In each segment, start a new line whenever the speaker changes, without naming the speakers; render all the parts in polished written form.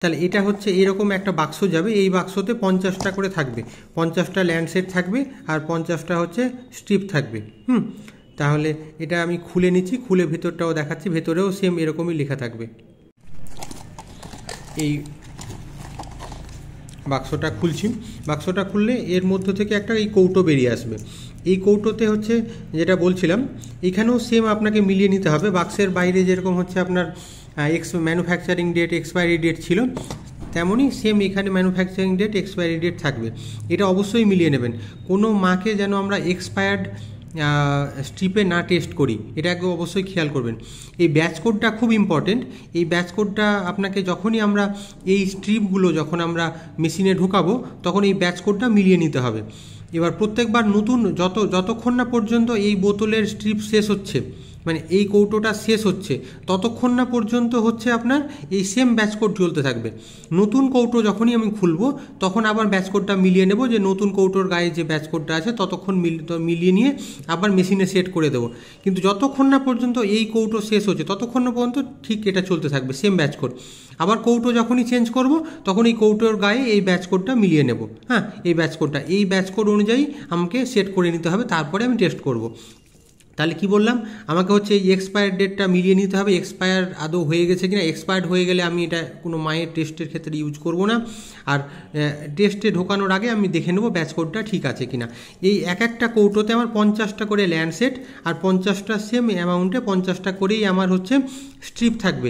তাহলে এটা হচ্ছে এরকম একটা বাক্স যাবে, এই বাক্সতে 50টা করে থাকবে, 50টা ল্যান্ডসেট থাকবে আর 50টা হচ্ছে স্ট্রিপ থাকবে। তাহলে এটা আমি খুলে নিচ্ছি, খুলে ভেতরটাও দেখাচ্ছি, ভেতরেও সেম এরকমই লেখা থাকবে। এই বাক্সটা খুলছি, বাক্সটা খুললে এর মধ্য থেকে একটা এই কৌটো বেরিয়ে আসবে। এই কৌটোতে হচ্ছে যেটা বলছিলাম, এখানেও সেম আপনাকে মিলিয়ে নিতে হবে। বাক্সের বাইরে যেরকম হচ্ছে আপনার ম্যানুফ্যাকচারিং ডেট, এক্সপায়ারি ডেট ছিল, তেমনই সেম এখানে ম্যানুফ্যাকচারিং ডেট, এক্সপায়ারি ডেট থাকবে। এটা অবশ্যই মিলিয়ে নেবেন, কোনো মাকে যেন আমরা এক্সপায়ার্ড স্ট্রিপে না টেস্ট করি, এটা একদম অবশ্যই খেয়াল করবেন। এই ব্যাচ কোডটা খুব ইম্পর্টেন্ট। এই ব্যাচ কোডটা আপনাকে যখনই আমরা এই স্ট্রিপগুলো যখন আমরা মেশিনে ঢোকাবো তখন এই ব্যাচ কোডটা মিলিয়ে নিতে হবে। এবার প্রত্যেকবার নতুন যতক্ষণ না পর্যন্ত এই বোতলের স্ট্রিপ শেষ হচ্ছে, মানে এই কৌটোটা শেষ হচ্ছে, ততক্ষণ না পর্যন্ত হচ্ছে আপনার এই সেম ব্যাচ কোড চলতে থাকবে। নতুন কৌটো যখনই আমি খুলবো তখন আবার ব্যাচ কোডটা মিলিয়ে নেব, যে নতুন কৌটোর গায়ে যে ব্যাচ কোডটা আছে ততক্ষণ মিলিয়ে নিয়ে আবার মেশিনে সেট করে দেবো। কিন্তু যতক্ষণ না পর্যন্ত এই কৌটো শেষ হচ্ছে ততক্ষণ না পর্যন্ত ঠিক এটা চলতে থাকবে, সেম ব্যাচ কোড। আবার কৌটো যখনই চেঞ্জ করব তখন এই কৌটোর গায়ে এই ব্যাচ কোডটা মিলিয়ে নেব। এই ব্যাচ কোডটা, এই ব্যাচ কোড অনুযায়ী আমাকে সেট করে নিতে হবে, তারপরে আমি টেস্ট করব। তাহলে কি বললাম, আমাকে হচ্ছে এই এক্সপায়ার ডেটটা মিলিয়ে নিতে হবে, এক্সপায়ার আদৌ হয়ে গেছে কিনা। এক্সপায়ার্ড হয়ে গেলে আমি এটা কোনো মায়ের টেস্টের ক্ষেত্রে ইউজ করব না, আর টেস্টে ঢোকানোর আগে আমি দেখে নেব ব্যাচ কোডটা ঠিক আছে কিনা। এই একটা কৌটোতে আমার 50টা করে ল্যান্ডসেট আর 50টা সেম অ্যামাউন্টে 50টা করেই আমার হচ্ছে স্ট্রিপ থাকবে।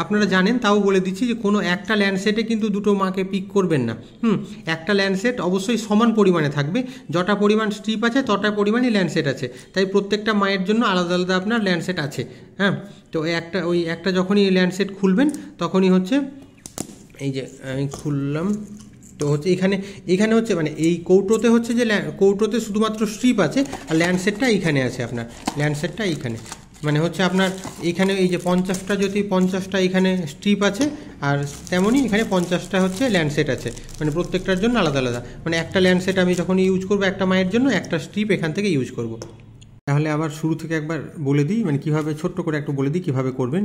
আপনারা জানেন, তাও বলে দিচ্ছি যে কোনো একটা ল্যান্ডসেটে কিন্তু দুটো মাকে পিক করবেন না। একটা ল্যান্ডসেট অবশ্যই সমান পরিমাণে থাকবে, যটা পরিমাণ স্ট্রিপ আছে তটা পরিমাণই ল্যান্ডসেট আছে, তাই প্রত্যেকটা মায়ের জন্য আলাদা আলাদা আপনার ল্যান্ডসেট আছে। তো ওই একটা যখনই ল্যান্ডসেট খুলবেন তখনই হচ্ছে এই যে আমি খুললাম, তো হচ্ছে এখানে হচ্ছে মানে এই কৌটোতে হচ্ছে যে কৌটোতে শুধুমাত্র স্ট্রিপ আছে আর ল্যান্ডসেটটা এইখানে আছে, আপনার ল্যান্ডসেটটা এইখানে, মানে হচ্ছে আপনার এখানে এই যে 50টা যদি 50টা এখানে স্ট্রিপ আছে আর তেমনই এখানে 50টা হচ্ছে ল্যান্ডসেট আছে, মানে প্রত্যেকটার জন্য আলাদা আলাদা। মানে একটা ল্যান্ডসেট আমি যখন ইউজ করবো একটা মায়ের জন্য, একটা স্ট্রিপ এখান থেকে ইউজ করব। তাহলে আবার শুরু থেকে একবার বলে দিই, মানে কীভাবে, ছোট্ট করে একটু বলে দিই কীভাবে করবেন।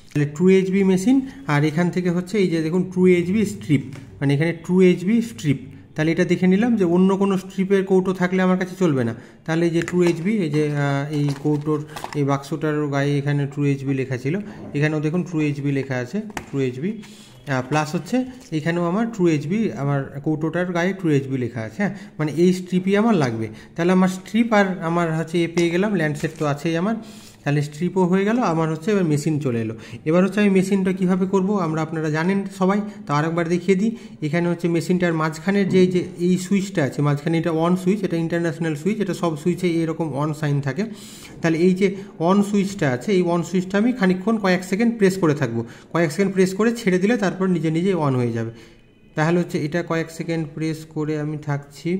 তাহলে 2HB মেশিন, আর এখান থেকে হচ্ছে এই যে দেখুন 2HB স্ট্রিপ, মানে এখানে 2HB স্ট্রিপ। তাহলে এটা দেখে নিলাম যে অন্য কোনো স্ট্রিপের কৌটো থাকলে আমার কাছে চলবে না। তাহলে এই যে 2HB, এই যে এই কৌটোর এই বাক্সটার গায়ে এখানে 2HB লেখা ছিল, এখানেও দেখুন 2HB লেখা আছে, 2HB প্লাস হচ্ছে এখানেও আমার 2HB, আমার কৌটোটার গায়ে 2HB লেখা আছে। মানে এই স্ট্রিপই আমার লাগবে। তাহলে আমার স্ট্রিপ আর আমার হচ্ছে পেয়ে গেলাম, ল্যান্ডসেট তো আছেই আমার, তাহলে স্ট্রিপও হয়ে গেল আমার হচ্ছে। এবার মেশিন চলে এলো। এবার হচ্ছে আমি মেশিনটা কীভাবে করব আপনারা জানেন সবাই, তো আরেকবার দেখিয়ে দিই। এখানে হচ্ছে মেশিনটার মাঝখানের যে এই সুইচটা আছে মাঝখানে, এটা অন সুইচ, এটা ইন্টারন্যাশনাল সুইচ, এটা সব সুইচে এরকম অন সাইন থাকে। তাহলে এই যে অন সুইচটা আছে, এই অন সুইচটা আমি খানিকক্ষণ কয়েক সেকেন্ড প্রেস করে থাকবো, কয়েক সেকেন্ড প্রেস করে ছেড়ে দিলে তারপর নিজে নিজে অন হয়ে যাবে। তাহলে হচ্ছে এটা কয়েক সেকেন্ড প্রেস করে আমি থাকছি,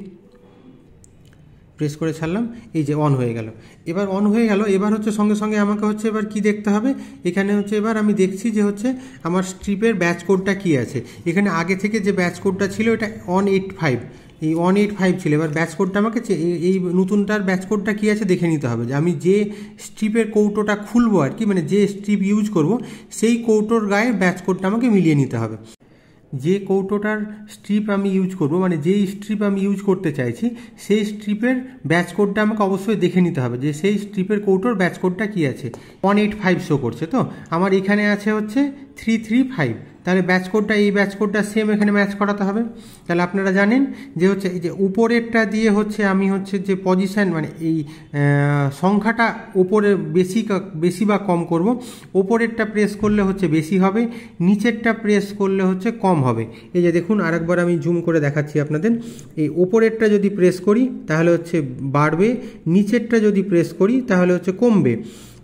প্রেস করে ছাড়লাম, এই যে অন হয়ে গেল। এবার অন হয়ে গেল, এবার হচ্ছে সঙ্গে সঙ্গে আমাকে হচ্ছে এবার কি দেখতে হবে, এখানে হচ্ছে এবার আমি দেখছি যে হচ্ছে আমার স্ট্রিপের ব্যাচ কোডটা কী আছে। এখানে আগে থেকে যে ব্যাচ কোডটা ছিল এটা 185, এই 185 ছিল। এবার ব্যাচ কোডটা আমাকে এই নতুনটার ব্যাচ কোডটা কী আছে দেখে নিতে হবে, যে আমি যে স্ট্রিপের কৌটোটা খুলবো আর কি, মানে যে স্ট্রিপ ইউজ করব সেই কৌটোর গায়ে ব্যাচ কোডটা আমাকে মিলিয়ে নিতে হবে। যে কৌটোটার স্ট্রিপ আমি ইউজ করব, মানে যেই স্ট্রিপ আমি ইউজ করতে চাইছি সেই স্ট্রিপের ব্যাচ কোডটা আমাকে অবশ্যই দেখে নিতে হবে, যে সেই স্ট্রিপের কৌটোর ব্যাচ কোডটা কী আছে। 185 শো করছে, তো আমার এখানে আছে হচ্ছে 335। তাহলে ব্যাচ কোডটা, এই ব্যাচ কোডটা সেম এখানে ম্যাচ করাতে হবে। তাহলে আপনারা জানেন যে হচ্ছে এই যে উপরেরটা দিয়ে হচ্ছে আমি হচ্ছে যে পজিশান, মানে এই সংখ্যাটা ওপরে বেশি বা কম করব। ওপরেরটা প্রেস করলে হচ্ছে বেশি হবে, নিচেরটা প্রেস করলে হচ্ছে কম হবে। এই যে দেখুন, আরেকবার আমি জুম করে দেখাচ্ছি আপনাদের। এই ওপরেরটা যদি প্রেস করি তাহলে হচ্ছে বাড়বে, নিচেরটা যদি প্রেস করি তাহলে হচ্ছে কমবে।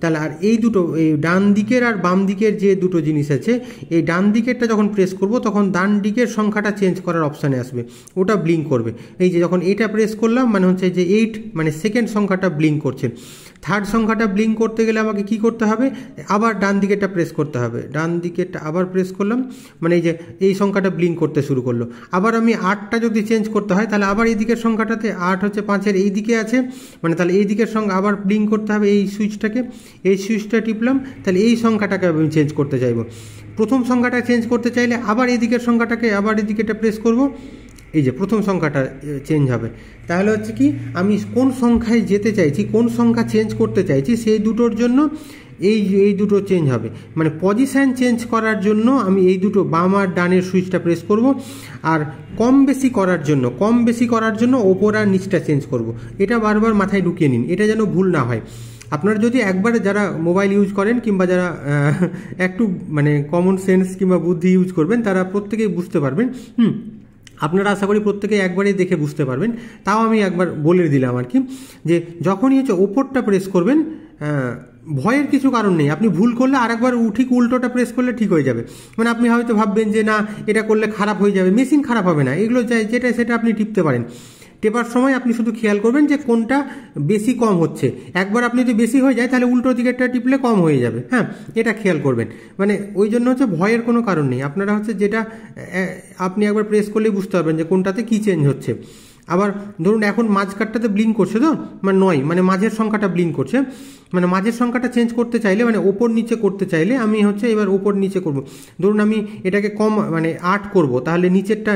তাহলে আর এই দুটো, এই ডান দিকের আর বাম দিকের যে দুটো জিনিস আছে, এই ডান দিকেরটা যখন প্রেস করব তখন ডান দিকের সংখ্যাটা চেঞ্জ করার অপশানে আসবে, ওটা ব্লিঙ্ক করবে। এই যে যখন এটা প্রেস করলাম মানে হচ্ছে যে 8, মানে সেকেন্ড সংখ্যাটা ব্লিঙ্ক করছে। থার্ড সংখ্যাটা ব্লিঙ্ক করতে গেলে আমাকে কি করতে হবে, আবার ডান দিকেরটা প্রেস করতে হবে, ডান দিকেরটা আবার প্রেস করলাম, মানে এই যে এই সংখ্যাটা ব্লিঙ্ক করতে শুরু করলো। আবার আমি 8টা যদি চেঞ্জ করতে হয় তাহলে আবার এই দিকের সংখ্যাটাতে 8 হচ্ছে 5-এর এই দিকে আছে, মানে তাহলে এই দিকের সঙ্গে আবার ব্লিঙ্ক করতে হবে এই সুইচটাকে, এই সুইচটা টিপলাম, তাহলে এই সংখ্যাটাকে আমি চেঞ্জ করতে চাইবো। প্রথম সংখ্যাটা চেঞ্জ করতে চাইলে আবার এই দিকের সংখ্যাটাকে আবার এই দিকেটা প্রেস করব, এই যে প্রথম সংখ্যাটা চেঞ্জ হবে। তাহলে হচ্ছে কি আমি কোন সংখ্যায় যেতে চাইছি, কোন সংখ্যা চেঞ্জ করতে চাইছি, সেই দুটোর জন্য এই দুটো চেঞ্জ হবে। মানে পজিশান চেঞ্জ করার জন্য আমি এই দুটো বাম আর ডানের সুইচটা প্রেস করব, আর কম বেশি করার জন্য ওপর আর নিচটা চেঞ্জ করব। এটা বারবার মাথায় ঢুকিয়ে নিন, এটা যেন ভুল না হয়। আপনারা যদি একবার যারা মোবাইল ইউজ করেন কিংবা যারা একটু মানে কমন সেন্স কিংবা বুদ্ধি ইউজ করবেন, তারা প্রত্যেকেই বুঝতে পারবেন। আপনারা আশা করি প্রত্যেকে একবারই দেখে বুঝতে পারবেন। তাও আমি একবার বলে দিলাম আর কি, যে যখনই হচ্ছে ওপরটা প্রেস করবেন, ভয়ের কিছু কারণ নেই। আপনি ভুল করলে আরেকবার ঠিক উল্টোটা প্রেস করলে ঠিক হয়ে যাবে। মানে আপনি হয়তো ভাববেন যে না এটা করলে খারাপ হয়ে যাবে, মেশিন খারাপ হবে না, এগুলো যেটা সেটা আপনি টিপতে পারেন। টেপার সময় আপনি শুধু খেয়াল করবেন যে কোনটা বেশি কম হচ্ছে। একবার আপনি যদি বেশি হয়ে যায় তাহলে উল্টো দিকেরটা টিপলে কম হয়ে যাবে, হ্যাঁ, এটা খেয়াল করবেন। মানে ওই জন্য হচ্ছে ভয়ের কোনো কারণ নেই। আপনারা হচ্ছে যেটা আপনি একবার প্রেস করলেই বুঝতে পারবেন যে কোনটাতে কী চেঞ্জ হচ্ছে। আবার ধরুন এখন মাঝখানটাতে ব্লিঙ্ক করছে তো, মানে 9, মানে মাঝের সংখ্যাটা ব্লিঙ্ক করছে, মানে মাঝের সংখ্যাটা চেঞ্জ করতে চাইলে, মানে ওপর নিচে করতে চাইলে আমি হচ্ছে এবার ওপর নিচে করব। ধরুন আমি এটাকে কম মানে 8 করব, তাহলে নিচেরটা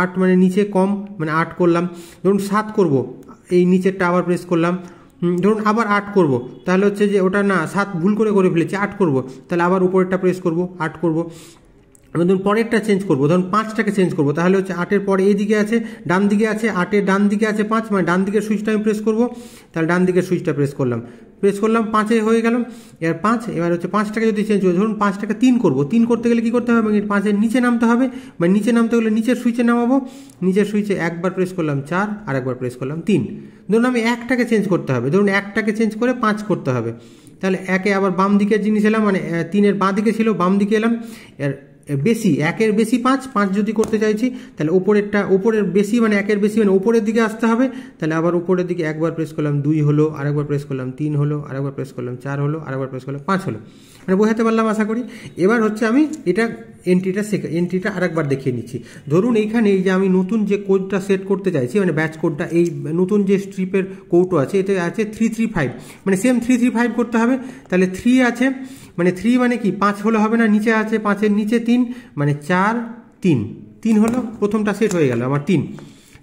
8 মানে নিচে কম, মানে 8 করলাম। ধরুন 7 করব, এই নিচেরটা আবার প্রেস করলাম। ধরুন আবার 8 করব, তাহলে হচ্ছে যে ওটা না 7 ভুল করে ফেলেছি, 8 করব, তাহলে আবার উপরেরটা প্রেস করব, 8 করব। আমি ধরুন পরেরটা চেঞ্জ করবো, ধরুন 5টাকে চেঞ্জ করবো, তাহলে হচ্ছে 8-এর পরে এই দিকে আছে, ডান দিকে আছে, 8-এর ডান দিকে আছে 5, মানে ডান দিকের সুইচটা আমি প্রেস করবো, তাহলে ডান দিকের সুইচটা প্রেস করলাম, 5-এ হয়ে গেল। এবার 5, এবার হচ্ছে 5টাকে যদি চেঞ্জ করি, ধরুন 5টাকে 3 করবো, 3 করতে গেলে কী করতে হবে, 5-এর নিচে নামতে হবে, মানে নিচে নামতে গেলে নিচের সুইচে নামাবো, নিচের সুইচে একবার প্রেস করলাম 4, আর একবার প্রেস করলাম 3। ধরুন আমি 1টাকে চেঞ্জ করতে হবে, ধরুন 1টাকে চেঞ্জ করে 5 করতে হবে, তাহলে 1-এ আবার বাম দিকের জিনিস এলাম, মানে 3-এর বাঁ দিকে ছিল, বাম দিকে এলাম। এর বেশি 1-এর বেশি 5 যদি করতে চাইছি, তাহলে ওপরের বেশি মানে 1-এর বেশি মানে ওপরের দিকে আসতে হবে, তাহলে আবার উপরের দিকে একবার প্রেস করলাম 2 হলো, আরেকবার প্রেস করলাম 3 হলো, আরেকবার প্রেস করলাম 4 হলো, আরেকবার প্রেস করলাম 5 হলো। মানে বোঝাতে পারলাম আশা করি। এবার হচ্ছে আমি এটা এন্ট্রিটা আরেকবার দেখিয়ে নিচ্ছি। ধরুন এইখানে এই যে আমি নতুন যে কোডটা সেট করতে চাইছি, মানে ব্যাচ কোডটা, এই নতুন যে স্ট্রিপের কৌটো আছে, এটা আছে 335, মানে সেম 335 করতে হবে। তাহলে 3 আছে, মানে 3 মানে কি 5 হলে হবে না, নিচে আছে, 5-এর নিচে 3, মানে 4 3 হলো, প্রথমটা সেট হয়ে গেল আমার 3।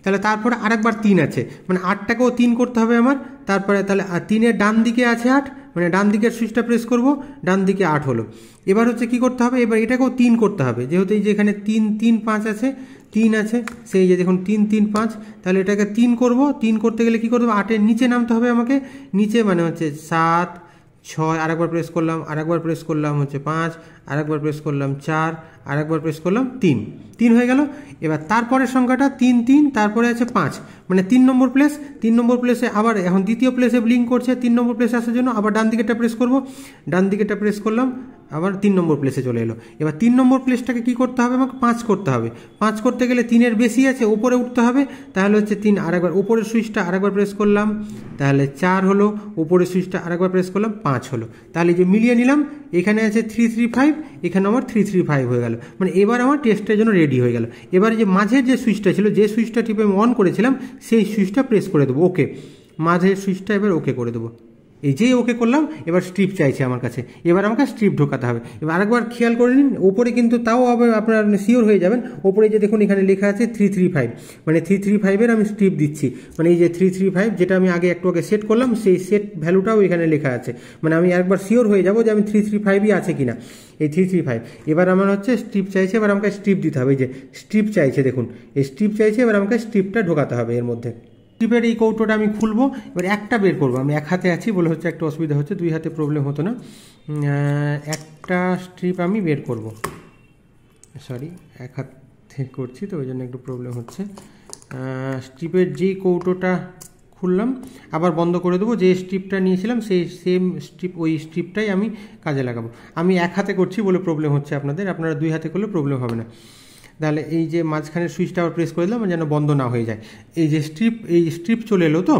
তাহলে তারপরে আরেকবার 3 আছে, মানে 8টাকেও 3 করতে হবে আমার। তারপরে তাহলে 3-এর ডান দিকে আছে 8, মানে ডান দিকের সুইচটা প্রেস করব, ডান দিকে 8 হলো। এবার হচ্ছে কি করতে হবে, এবার এটাকেও 3 করতে হবে, যেহেতু এই যে এখানে 3 3 5 আছে, 3 আছে, সেই যে দেখুন 3 3 5, তাহলে এটাকে 3 করব। 3 করতে গেলে কি করতে হবে, 8-এর নিচে নামতে হবে আমাকে, নিচে মানে হচ্ছে 7 6, আরেকবার প্রেস করলাম, আরেকবার প্রেস করলাম হচ্ছে 5, আরেকবার প্রেস করলাম 4, আরেকবার প্রেস করলাম 3 হয়ে গেল। এবার তারপরের সংখ্যাটা 3 3, তারপরে আছে 5, মানে 3 নম্বর প্লেস। 3 নম্বর প্লেসে আবার এখন দ্বিতীয় প্লেসে ব্লিঙ্ক করছে, 3 নম্বর প্লেসে আসার জন্য আবার ডান দিকেটা প্রেস করব, ডান দিকেটা প্রেস করলাম, আবার 3 নম্বর প্লেসে চলে এলো। এবার 3 নম্বর প্লেসটাকে কি করতে হবে, আমাকে 5 করতে হবে। 5 করতে গেলে 3-এর বেশি আছে, উপরে উঠতে হবে, তাহলে হচ্ছে 3, আরেকবার উপরের সুইচটা আরেকবার প্রেস করলাম, তাহলে 4 হলো, উপরের সুইচটা আরেকবার প্রেস করলাম, 5 হলো। তাহলে যে মিলিয়ে নিলাম, এখানে আছে 335, এখানে আমার 335 হয়ে গেল, মানে এবার আমার টেস্টের জন্য রেডি হয়ে গেল। এবার যে মাঝের যে সুইচটা ছিল, যে সুইচটা টিপে আমি অন করেছিলাম, সেই সুইচটা প্রেস করে দেবো, ওকে, মাঝের সুইচটা এবার ওকে করে দেবো। এই যেই ওকে করলাম, এবার স্ট্রিপ চাইছে আমার কাছে, এবার আমাকে স্ট্রিপ ঢোকাতে হবে। এবার আরেকবার খেয়াল করে নিন, ওপরে কিন্তু তাও আবার আপনার শিওর হয়ে যাবেন, ওপরে যে দেখুন এখানে লেখা আছে 335, মানে 335-এর আমি স্ট্রিপ দিচ্ছি, মানে এই যে 335 যেটা আমি একটু আগে সেট করলাম, সেই সেট ভ্যালুটাও এখানে লেখা আছে, মানে আমি একবার শিওর হয়ে যাব যে আমি 335ই আছে কিনা, এই 335। এবার আমার হচ্ছে স্ট্রিপ চাইছে, এবার আমাকে স্ট্রিপ দিতে হবে, এই যে স্ট্রিপ চাইছে দেখুন, এই স্ট্রিপ চাইছে, এবার আমাকে স্ট্রিপটা ঢোকাতে হবে এর মধ্যে। স্ট্রিপের এই কৌটোটা আমি খুলবো, এবার একটা বের করবো, আমি 1 হাতে আছি বলে হচ্ছে একটু অসুবিধা হচ্ছে, 2 হাতে প্রবলেম হতো না। একটা স্ট্রিপ আমি বের করব, সরি 1 হাতে করছি তো ওই জন্য একটু প্রবলেম হচ্ছে। স্ট্রিপের যেই কৌটোটা খুললাম, আবার বন্ধ করে দেবো, যে স্ট্রিপটা নিয়েছিলাম সেই সেম স্ট্রিপ, ওই স্ট্রিপটাই আমি কাজে লাগাবো। আমি 1 হাতে করছি বলে প্রবলেম হচ্ছে আপনাদের, আপনারা 2 হাতে করলে প্রবলেম হবে না। তাহলে এই যে মাঝখানের সুইচটা আবার প্রেস করে দিলাম যেন বন্ধ না হয়ে যায়। এই যে স্ট্রিপ চলে এলো তো,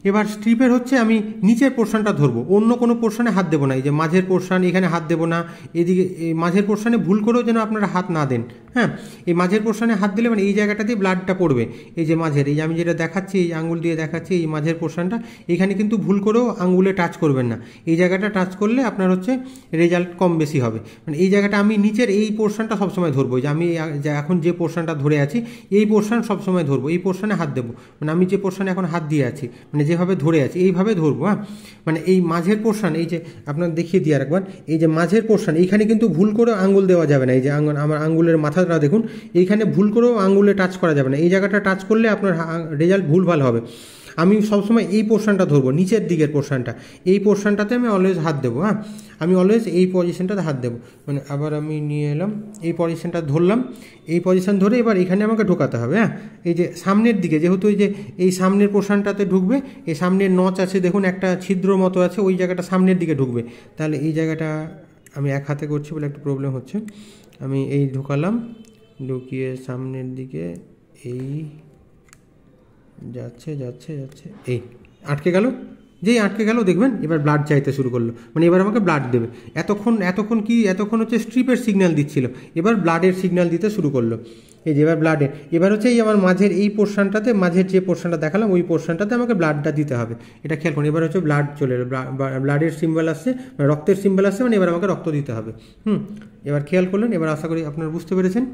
এবার স্ট্রিপের হচ্ছে আমি নিচের পোর্শনটা ধরবো, অন্য কোনো পোর্শনে হাত দেবো না। এই যে মাঝের পোর্শন, এখানে হাত দেবো না। এদিকে এই মাঝের পোর্শনে ভুল করেও যেন আপনারা হাত না দেন। হ্যাঁ, এই মাঝের পোর্শনে হাত দিলে মানে এই জায়গাটাতেই ব্লাডটা পড়বে। এই যে মাঝের, এই যে আমি যেটা দেখাচ্ছি, এই আঙুল দিয়ে দেখাচ্ছি, এই মাঝের পোর্শনটা, এখানে কিন্তু ভুল করেও আঙুলে টাচ করবেন না। এই জায়গাটা টাচ করলে আপনার হচ্ছে রেজাল্ট কম বেশি হবে। মানে এই জায়গাটা আমি নিচের এই পোর্শনটা সবসময় ধরবো, যে আমি এখন যে পোর্শনটা ধরে আছি এই পোর্শন সবসময় ধরবো, এই পোর্শনে হাত দেবো। মানে আমি যে পোর্শনে এখন হাত দিয়ে আছি, মানে যেভাবে ধরে আছি এইভাবে ধরবো। হ্যাঁ, মানে এই মাঝের পোর্শন, এই যে আপনার দেখিয়ে দিয়ে আরেকবার, এই যে মাঝের পোর্শন এইখানে কিন্তু ভুল করে আঙুল দেওয়া যাবে না। এই যে আমার আঙুলের মাথাটা দেখুন, এইখানে ভুল করেও আঙুলে টাচ করা যাবে না। এই জায়গাটা টাচ করলে আপনার রেজাল্ট ভুলভাল হবে। আমি সবসময় এই পোর্শনটা ধরবো, নিচের দিকের পোর্শনটা, এই পোর্শনটাতে আমি অলওয়েজ হাত দেবো। হ্যাঁ, আমি অলওয়েজ এই পজিশনটাতে হাত দেবো। মানে আবার আমি নিয়ে এলাম, এই পজিশনটা ধরলাম, এই পজিশন ধরে এবার এখানে আমাকে ঢোকাতে হবে। হ্যাঁ, এই যে সামনের দিকে, যেহেতু এই যে এই সামনের পোর্শনটাতে ঢুকবে, এই সামনের নচ আছে দেখুন, একটা ছিদ্র মতো আছে, ওই জায়গাটা সামনের দিকে ঢুকবে। তাহলে এই জায়গাটা আমি এক হাতে করছি বলে একটু প্রবলেম হচ্ছে। আমি এই ঢোকালাম, ঢুকিয়ে সামনের দিকে এই যাচ্ছে যাচ্ছে যাচ্ছে, এই আটকে গেল। যেই আটকে গেল দেখবেন এবার ব্লাড চাইতে শুরু করলো, মানে এবার আমাকে ব্লাড দেবে। এতক্ষণ হচ্ছে স্ট্রিপের সিগন্যাল দিচ্ছিল, এবার ব্লাডের সিগন্যাল দিতে শুরু করলো। এই যে এবার ব্লাডের, এবার হচ্ছে এই আমার মাঝের এই পোর্শনটাতে, মাঝের যে পোর্শনটা দেখালাম ওই পোর্শনটাতে আমাকে ব্লাডটা দিতে হবে। এটা খেয়াল করুন, এবার হচ্ছে ব্লাড চলে এলো, ব্লাডের সিম্বল আসছে, মানে রক্তের সিম্বল আসছে, মানে এবার আমাকে রক্ত দিতে হবে। এবার খেয়াল করলেন, এবার আশা করি আপনারা বুঝতে পেরেছেন।